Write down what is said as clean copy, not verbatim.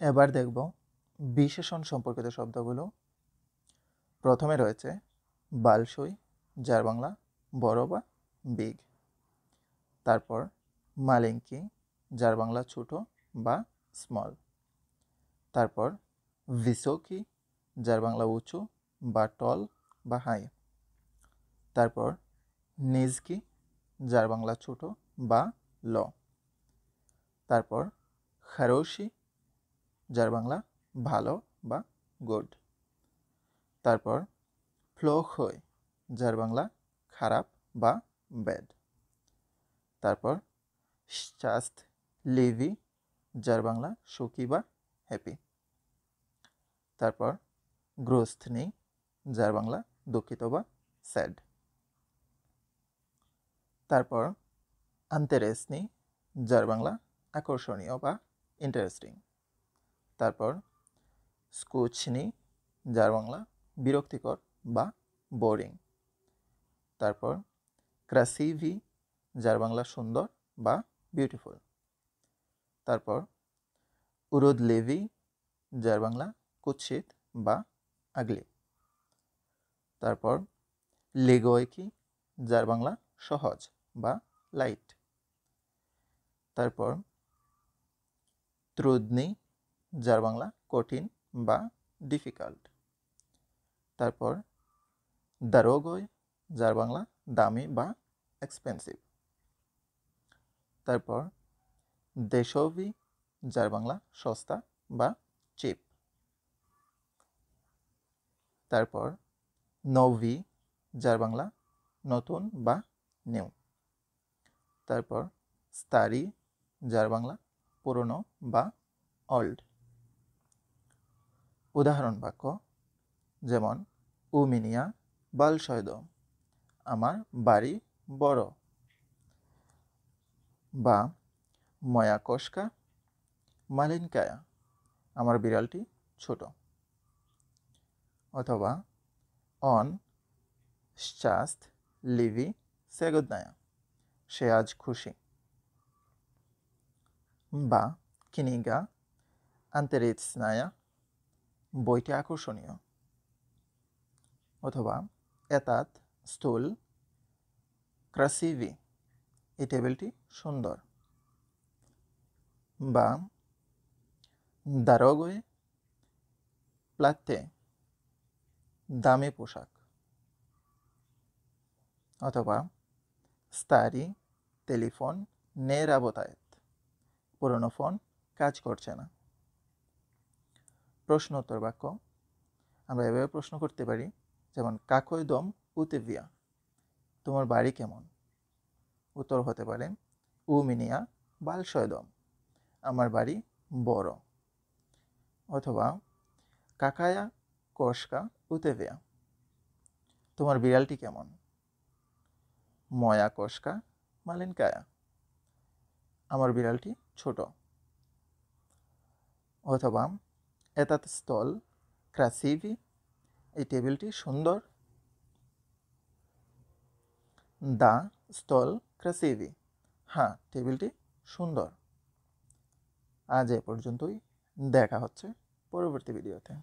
এবার দেখব বিশেষণ সম্পর্কিত শব্দগুলো। প্রথমে রয়েছে বালসই, যার বাংলা বড় বা বিগ। তারপর মালিঙ্কি, যার বাংলা ছোট বা স্মল। তারপর ভিসোকি, যার বাংলা উঁচু বা টল বা হাই। তারপর নিজকি, যার বাংলা ছোট বা লো। তারপর খারোশি, যার বাংলা ভালো বা গুড। তারপর প্লোখই, যার বাংলা খারাপ বা ব্যাড। তারপর শাস্ত লিভি, যার বাংলা সুখী বা হ্যাপি। তারপর গ্রোস্থনি, যার বাংলা দুঃখিত বা স্যাড। তারপর আন্তেরেসনি, যার বাংলা আকর্ষণীয় বা ইন্টারেস্টিং। তারপর স্কুচনি, যার বাংলা বিরক্তিকর বা বোরিং। তারপর ক্রাসিভি, যার বাংলা সুন্দর বা বিউটিফুল। তারপর উরুদলেভি, যার বাংলা কুৎসিত বা আগলি। তারপর লেগোয়কি, যার বাংলা সহজ বা লাইট। তারপর ত্রুদনি, যার বাংলা কঠিন বা ডিফিকাল্ট। তারপর দারোগয়, যার বাংলা দামি বা এক্সপেন্সিভ। তারপর দেশোভি, যার বাংলা সস্তা বা চিপ। তারপর নোভি, যার বাংলা নতুন বা নিউ। তারপর স্তারি, যার বাংলা পুরনো বা ওল্ড। উদাহরণ বাক্য যেমন উমিনিয়া বালশয় দম, আমার বাড়ি বড়। বা ময়া কশকা মালিনকায়া, আমার বিড়ালটি ছোট। অথবা অন শাস্ত লিভি সেগোদনায়া, সে আজ খুশি। বা কিনিগা আন্তেরিৎসনায়া, বইটি আকর্ষণীয়। অথবা এতাত স্থূল ক্রাসিভি, এই টেবিলটি সুন্দর। বা দারোগয়ে প্লাতে, দামি পোশাক। অথবা স্তারি টেলিফোন নে রাবোতায়েত, পুরনো ফোন কাজ করছে না। প্রশ্ন উত্তর বাক্য আমরা এভাবে প্রশ্ন করতে পারি, যেমন কাকই দম উতেভিয়া, তোমার বাড়ি কেমন? উত্তর হতে পারে উমিনিয়া বালশয় দম, আমার বাড়ি বড়। অথবা কাকায়া কশকা উতেভিয়া, তোমার বিড়ালটি কেমন? ময়া কশকা মালিনকায়া, আমার বিড়ালটি ছোট। অথবা এতাত স্থল ক্রাসিভি, এই টেবিলটি সুন্দর। দা স্থল ক্রাসিভি, হ্যাঁ টেবিলটি সুন্দর। আজ এ পর্যন্তই, দেখা হচ্ছে পরবর্তী ভিডিওতে।